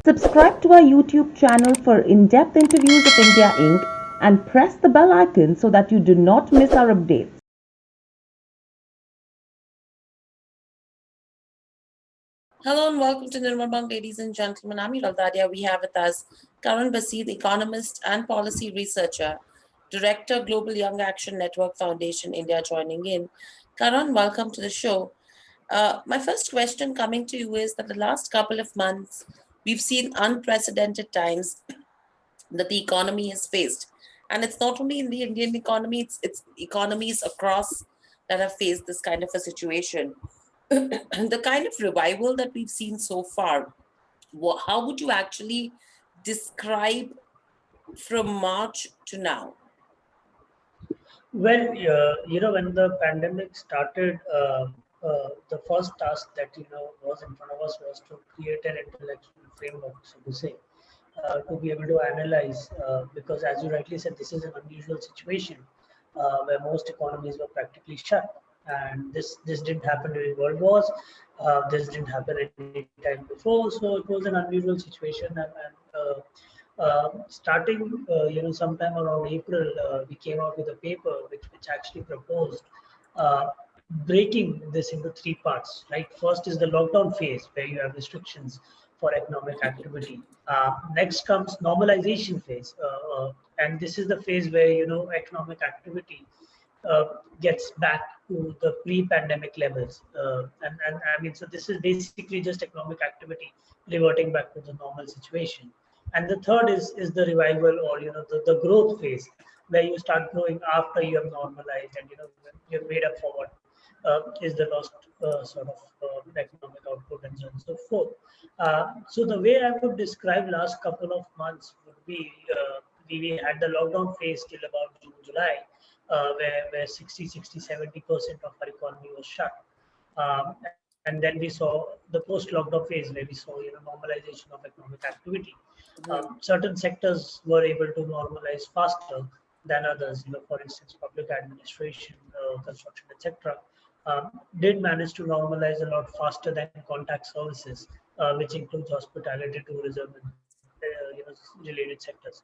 Subscribe to our YouTube channel for in-depth interviews of India Inc. and press the bell icon so that you do not miss our updates. Hello and welcome to Nirmal Bang, ladies and gentlemen. I'm Hiral Dadia. We have with us Karan Basid, economist and policy researcher, Director, Global Young Action Network Foundation, India, joining in. Karan, welcome to the show. My first question coming to you is that the last couple of months, we've seen unprecedented times that the economy has faced. And it's not only in the Indian economy, it's economies across that have faced this kind of a situation. The kind of revival that we've seen so far, how would you actually describe from March to now? Well, when the pandemic started, the first task that was in front of us was to create an intellectual framework, so to say, to be able to analyze. Because, as you rightly said, this is an unusual situation where most economies were practically shut, and this didn't happen during World Wars. This didn't happen any time before, so it was an unusual situation, starting sometime around April, we came out with a paper which actually proposed uh, breaking this into three parts. Right, first is the lockdown phase where you have restrictions for economic activity. Next comes normalization phase, and this is the phase where economic activity uh, gets back to the pre-pandemic levels. And I mean, so this is basically just economic activity reverting back to the normal situation. And the third is the revival, or the growth phase, where you start growing after you have normalized, and you've made up for what is the lost economic output, and so on and so forth. So the way I would describe last couple of months would be, we had the lockdown phase till about June, July, where 70% of our economy was shut. And then we saw the post-lockdown phase where we saw normalization of economic activity. Certain sectors were able to normalize faster than others. For instance, public administration, construction, etc., did manage to normalize a lot faster than contact services, which includes hospitality, tourism, and related sectors.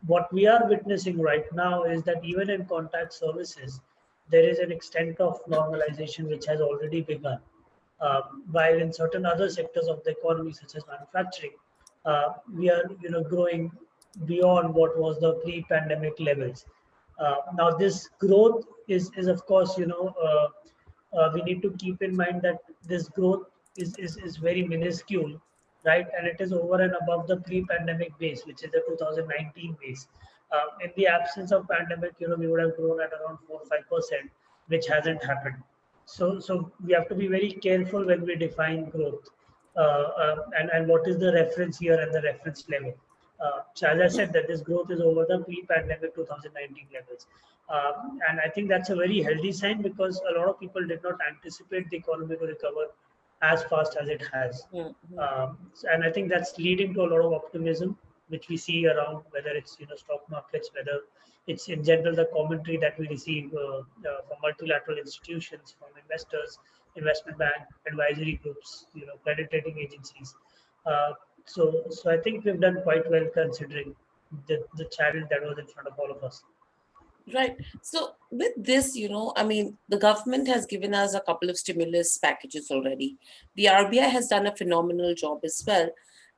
What we are witnessing right now is that even in contact services, there is an extent of normalization which has already begun. While in certain other sectors of the economy, such as manufacturing, we are growing beyond what was the pre-pandemic levels. Now, this growth is of course, we need to keep in mind that this growth is very minuscule, right? And it is over and above the pre-pandemic base, which is the 2019 base. In the absence of pandemic, we would have grown at around 4 or 5%, which hasn't happened. So we have to be very careful when we define growth, and what is the reference here and the reference level. So as I said, that this growth is over the pre-pandemic 2019 levels, and I think that's a very healthy sign, because a lot of people did not anticipate the economy to recover as fast as it has. And I think that's leading to a lot of optimism, which we see around, whether it's stock markets, whether it's in general the commentary that we receive from multilateral institutions, from investors, investment bank, advisory groups, credit rating agencies. Uh, so I think we've done quite well considering the challenge that was in front of all of us. Right. So with this, I mean, the government has given us a couple of stimulus packages already. The RBI has done a phenomenal job as well.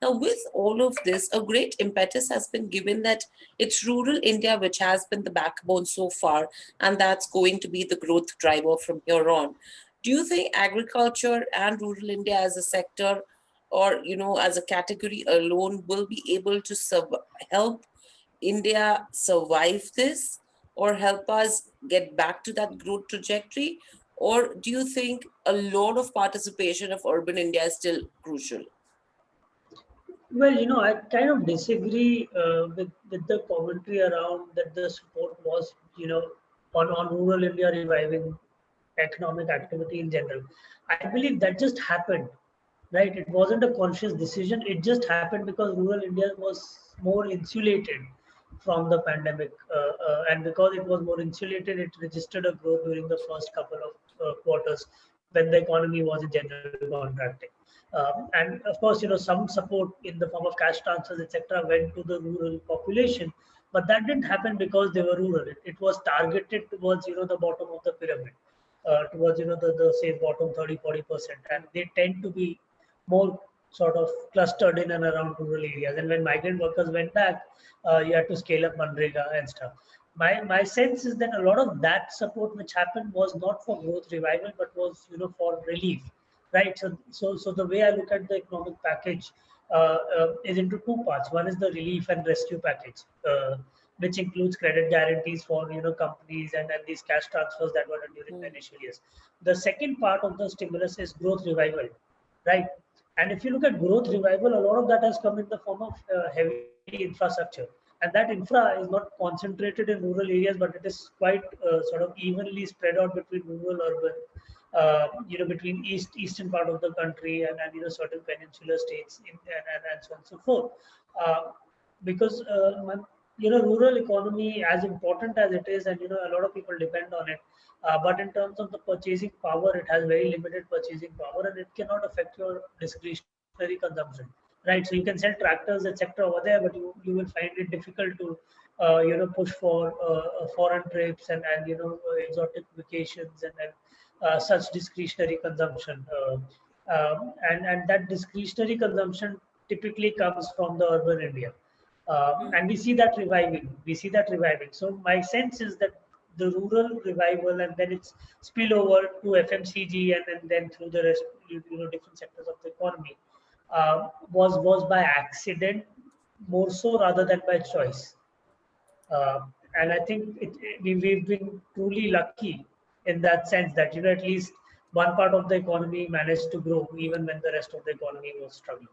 Now, with all of this, a great impetus has been given that it's rural India which has been the backbone so far, and that's going to be the growth driver from here on. Do you think agriculture and rural India as a sector, or as a category alone, will be able to help India survive this, or help us get back to that growth trajectory? Or do you think a lot of participation of urban India is still crucial? Well, I kind of disagree with the commentary around that the support was, on rural India reviving economic activity in general. I believe that just happened, right? It wasn't a conscious decision. It just happened because rural India was more insulated from the pandemic, and because it was more insulated, it registered a growth during the first couple of quarters when the economy was in general contracting. And of course, some support in the form of cash transfers, etc., went to the rural population, but that didn't happen because they were rural. It was targeted towards the bottom of the pyramid, towards the say bottom 30-40%, and they tend to be more sort of clustered in and around rural areas. And when migrant workers went back, you had to scale up Manrega and stuff. My sense is that a lot of that support which happened was not for growth revival, but was for relief, right? So the way I look at the economic package is into two parts. One is the relief and rescue package, which includes credit guarantees for companies, and these cash transfers that were done during the initial years. The second part of the stimulus is growth revival, right? And if you look at growth revival, a lot of that has come in the form of heavy infrastructure. And that infra is not concentrated in rural areas, but it is quite sort of evenly spread out between rural, urban, between eastern part of the country, and certain peninsular states, and so on and so forth. Because rural economy, as important as it is, and a lot of people depend on it, but in terms of the purchasing power, it has very limited purchasing power, and it cannot affect your discretionary consumption, right? So you can sell tractors, etc., over there, but you will find it difficult to push for foreign trips, and exotic vacations, and such discretionary consumption, and that discretionary consumption typically comes from the urban India. And we see that reviving. So my sense is that the rural revival, and then its spillover to FMCG, and then through the rest, different sectors of the economy, was by accident more so rather than by choice. And I think we've been truly lucky in that sense that at least one part of the economy managed to grow even when the rest of the economy was struggling.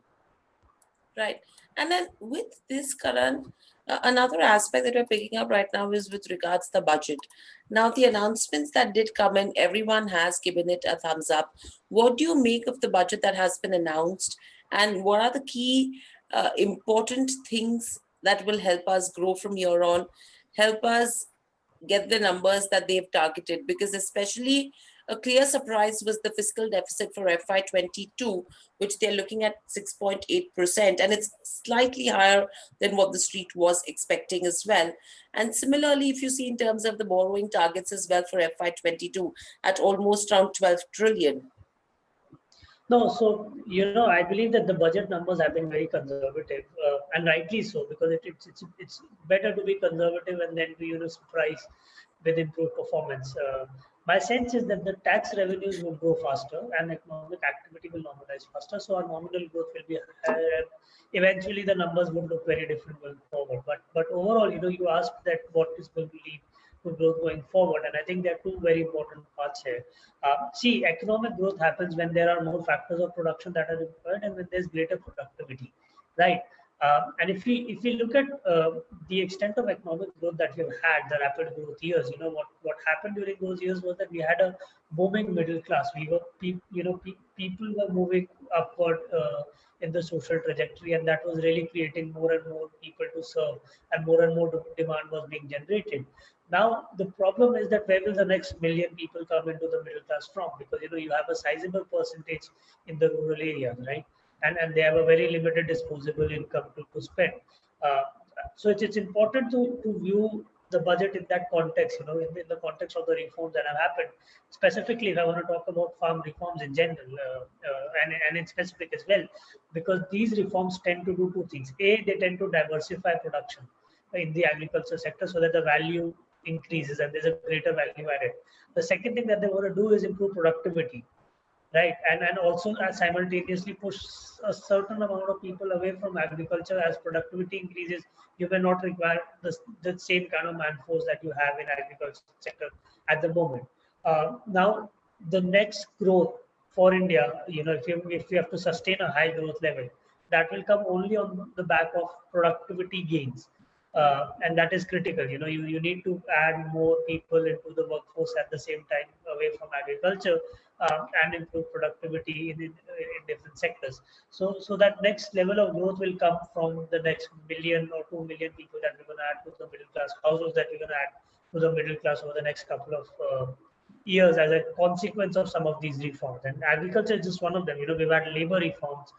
Right. And then with this, Karan, another aspect that we're picking up right now is with regards to the budget. Now, the announcements that did come in, everyone has given it a thumbs up. What do you make of the budget that has been announced? And what are the key important things that will help us grow from here on, help us get the numbers that they've targeted? Because especially a clear surprise was the fiscal deficit for FY22, which they're looking at 6.8%, and it's slightly higher than what the street was expecting as well. And similarly, if you see in terms of the borrowing targets as well for FY22 at almost around 12 trillion. No, so I believe that the budget numbers have been very conservative, and rightly so, because it's better to be conservative and then to surprise with improved performance. My sense is that the tax revenues will grow faster and economic activity will normalize faster, so our nominal growth will be higher, and eventually the numbers would look very different going forward. But overall, you asked that what is going to lead to growth going forward, and I think there are two very important parts here. See, economic growth happens when there are more factors of production that are required, and when there's greater productivity, right? And if we look at the extent of economic growth that we've had, the rapid growth years, what happened during those years was that we had a booming middle class. We were people were moving upward in the social trajectory, and that was really creating more and more people to serve, and more demand was being generated. Now the problem is that where will the next million people come into the middle class from? Because you have a sizable percentage in the rural areas, right? And they have a very limited disposable income to spend. So it's important to view the budget in that context, in the context of the reforms that have happened. Specifically, if I want to talk about farm reforms in general, and in specific as well, because these reforms tend to do two things. A, they tend to diversify production in the agriculture sector so that the value increases and there's a greater value added. The second thing that they want to do is improve productivity, right? And also simultaneously push a certain amount of people away from agriculture. As productivity increases, you may not require the same kind of man force that you have in agriculture sector at the moment. Now, the next growth for India, if you have to sustain a high growth level, that will come only on the back of productivity gains. And that is critical. You need to add more people into the workforce at the same time away from agriculture, and improve productivity in different sectors. So that next level of growth will come from the next million or 2 million people that we're going to add to the middle class households, that we're going to add to the middle class over the next couple of years as a consequence of some of these reforms. And agriculture is just one of them. We've had labor reforms.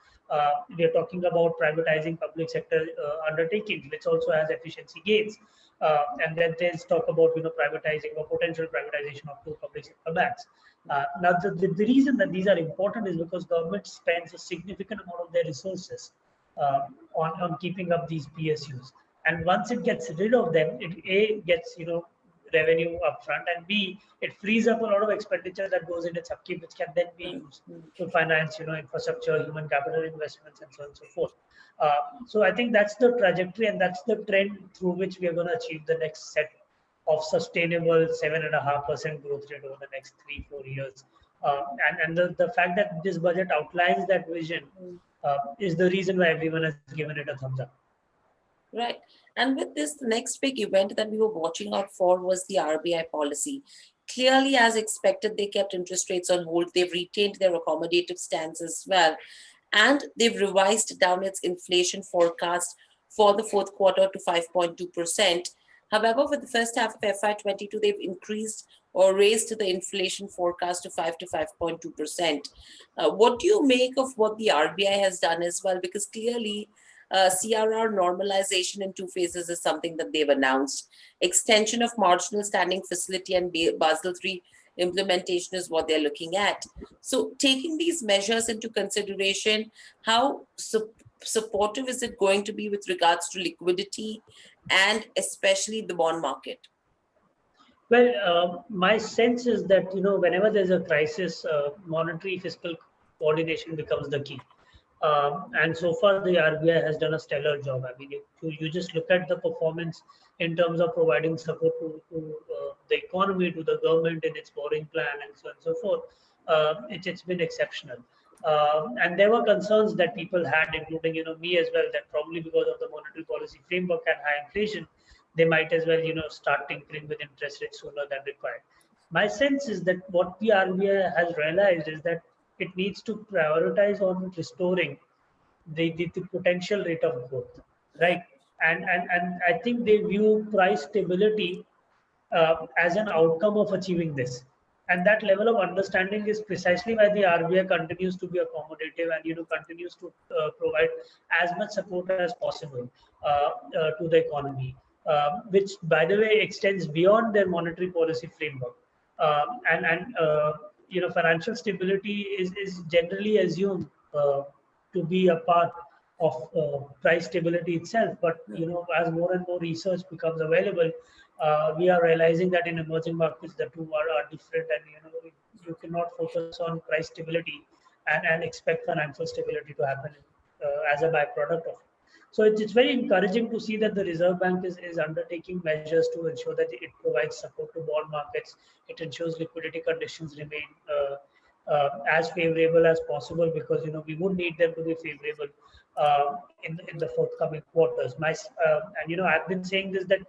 We are talking about privatizing public sector undertakings, which also has efficiency gains. And then there's talk about privatizing or potential privatization of two public sector banks. Now, the reason that these are important is because government spends a significant amount of their resources on keeping up these PSUs. And once it gets rid of them, it A gets revenue upfront, and B, it frees up a lot of expenditure that goes in its upkeep, which can then be used to finance infrastructure, human capital investments, and so on and so forth. So I think that's the trajectory, and that's the trend through which we are going to achieve the next set of sustainable 7.5% growth rate over the next 3-4 years. And the fact that this budget outlines that vision is the reason why everyone has given it a thumbs up. Right. And with this, the next big event that we were watching out for was the RBI policy. Clearly, as expected, they kept interest rates on hold. They've retained their accommodative stance as well. And they've revised down its inflation forecast for the fourth quarter to 5.2%. However, for the first half of FY22, they've increased or raised the inflation forecast to 5 to 5.2%. What do you make of what the RBI has done as well? Because clearly, CRR normalization in two phases is something that they've announced. Extension of marginal standing facility and Basel III implementation is what they're looking at. So taking these measures into consideration, how supportive is it going to be with regards to liquidity and especially the bond market? Well, my sense is that whenever there's a crisis, monetary fiscal coordination becomes the key. And so far, the RBI has done a stellar job. I mean, you just look at the performance in terms of providing support to the economy, to the government in its borrowing plan, and so on and so forth. It's been exceptional. And there were concerns that people had, including me as well, that probably because of the monetary policy framework and high inflation, they might as well start tinkering with interest rates sooner than required. My sense is that what the RBI has realized is that it needs to prioritize on restoring the potential rate of growth, right? And I think they view price stability as an outcome of achieving this. And that level of understanding is precisely why the RBI continues to be accommodative and continues to provide as much support as possible to the economy, which, by the way, extends beyond their monetary policy framework. Financial stability is generally assumed to be a part of price stability itself. But as more and more research becomes available, we are realizing that in emerging markets the two are different, and you cannot focus on price stability and expect financial stability to happen as a byproduct of it. So it's very encouraging to see that the Reserve Bank is undertaking measures to ensure that it provides support to bond markets. It ensures liquidity conditions remain as favorable as possible, because we would need them to be favorable in the forthcoming quarters. I've been saying this, that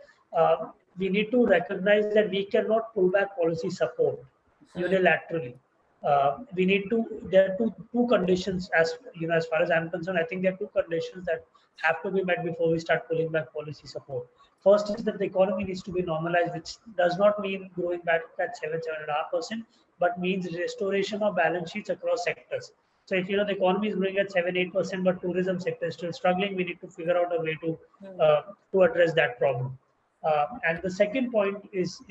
we need to recognize that we cannot pull back policy support unilaterally. We need to. There are two conditions, as as far as I'm concerned. I think there are two conditions that have to be met before we start pulling back policy support. First is that the economy needs to be normalized, which does not mean growing back at 7.5%, but means restoration of balance sheets across sectors. So if the economy is growing at 7-8%, but tourism sector is still struggling, we need to figure out a way to address that problem. And the second point is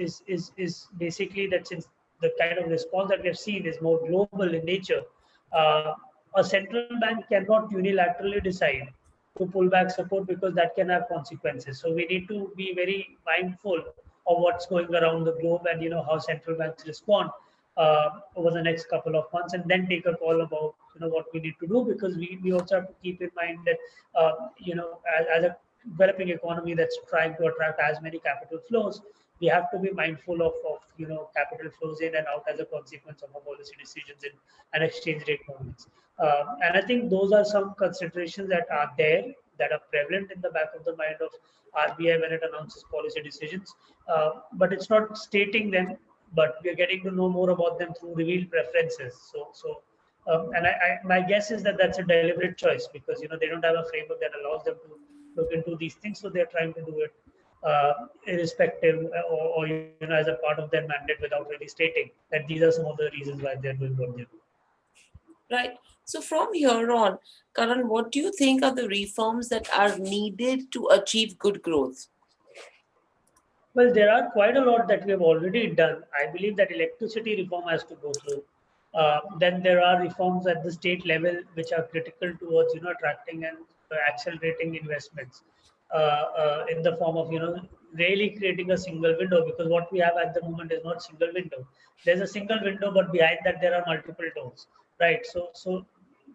basically that, since the kind of response that we have seen is more global in nature, a central bank cannot unilaterally decide to pull back support, because that can have consequences. So we need to be very mindful of what's going around the globe, and how central banks respond over the next couple of months, and then take a call about what we need to do, because we also have to keep in mind that as a developing economy that's trying to attract as many capital flows, we have to be mindful of capital flows in and out as a consequence of our policy decisions and exchange rate movements. And I think those are some considerations that are there. that are prevalent in the back of the mind of RBI when it announces policy decisions, but it's not stating them. But we are getting to know more about them through revealed preferences. And my guess is that that's a deliberate choice, because they don't have a framework that allows them to look into these things, so they're trying to do it irrespective, or as a part of their mandate, without really stating that these are some of the reasons why they're doing what they're doing. Right. So from here on, Karan, what do you think are the reforms that are needed to achieve good growth? Well, there are quite a lot that we have already done. I believe that electricity reform has to go through. Then there are reforms at the state level which are critical towards attracting and accelerating investments in the form of really creating a single window, because what we have at the moment is not single window. There's a single window, but behind that there are multiple doors, right? So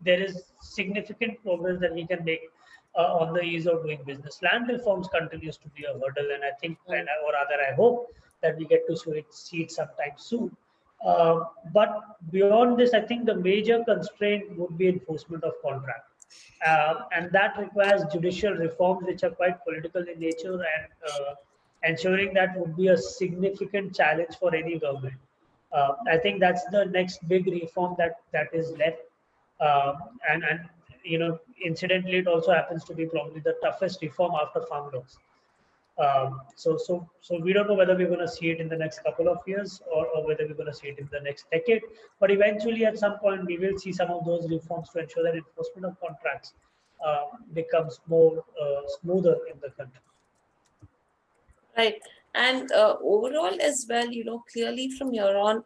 there is significant progress that we can make on the ease of doing business. Land reforms continues to be a hurdle, and I think, or rather, I hope that we get to see it sometime soon. But beyond this, I think the major constraint would be enforcement of contract. And that requires judicial reforms which are quite political in nature, and ensuring that would be a significant challenge for any government. I think that's the next big reform that is left. And incidentally, it also happens to be probably the toughest reform after farm laws. So we don't know whether we're going to see it in the next couple of years, or whether we're going to see it in the next decade. But eventually, at some point, we will see some of those reforms to ensure that enforcement of contracts becomes more smoother in the country. Right. And overall as well, clearly from here on,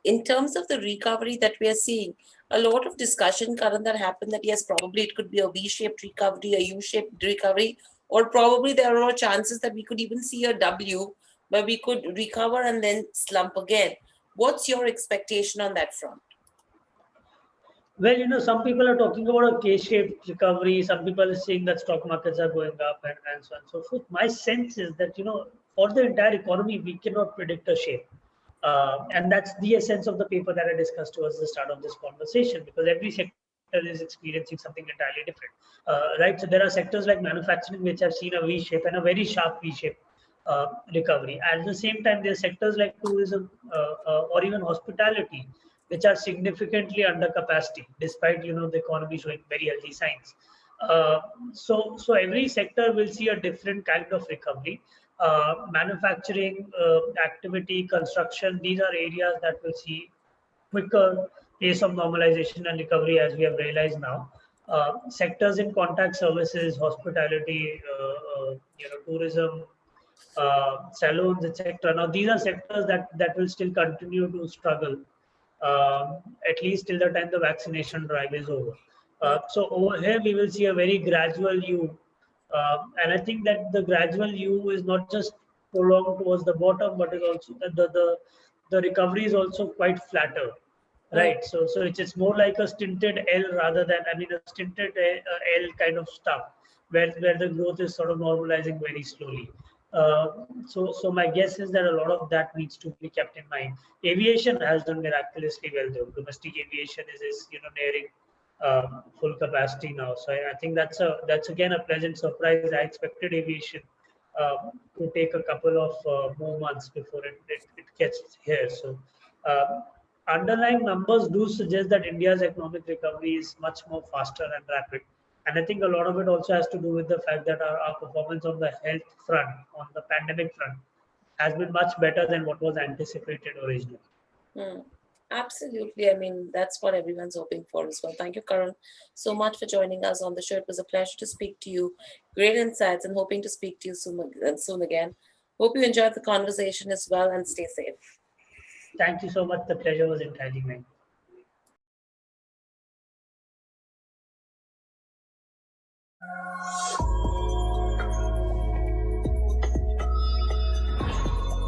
in terms of the recovery that we are seeing, a lot of discussion, Karan, that happened that yes, probably it could be a V-shaped recovery, a U-shaped recovery, or probably there are chances that we could even see a W, where we could recover and then slump again. What's your expectation on that front? Well, some people are talking about a K-shaped recovery. Some people are saying that stock markets are going up, and so on and so forth. My sense is that, for the entire economy, we cannot predict a shape. And that's the essence of the paper that I discussed towards the start of this conversation, because every sector is experiencing something entirely different, right? So there are sectors like manufacturing which have seen a V shape, and a very sharp V shape recovery. At the same time, there are sectors like tourism or even hospitality, which are significantly under capacity, despite the economy showing very healthy signs. So every sector will see a different kind of recovery. Manufacturing activity, construction, these are areas that will see quicker pace of normalization and recovery, as we have realized now. Sectors in contact services, hospitality, tourism, salons, etc. Now, these are sectors that will still continue to struggle, at least till the time the vaccination drive is over. So over here, we will see a very gradual U. And I think that the gradual U is not just prolonged towards the bottom, but is also the recovery is also quite flatter, right? So it's more like a stinted L rather than, a stinted L kind of stuff, where the growth is sort of normalizing very slowly. So my guess is that a lot of that needs to be kept in mind. Aviation has done miraculously well, though. Domestic aviation is nearing full capacity now. So I think that's again a pleasant surprise. I expected aviation to take a couple of more months before it gets here. So underlying numbers do suggest that India's economic recovery is much more faster and rapid. And I think a lot of it also has to do with the fact that our performance on the health front, on the pandemic front, has been much better than what was anticipated originally. Absolutely. That's what everyone's hoping for as well. Thank you, Karan, so much for joining us on the show. It was a pleasure to speak to you. Great insights, and hoping to speak to you soon again. Hope you enjoyed the conversation as well, and stay safe. Thank you so much. The pleasure was entirely mine.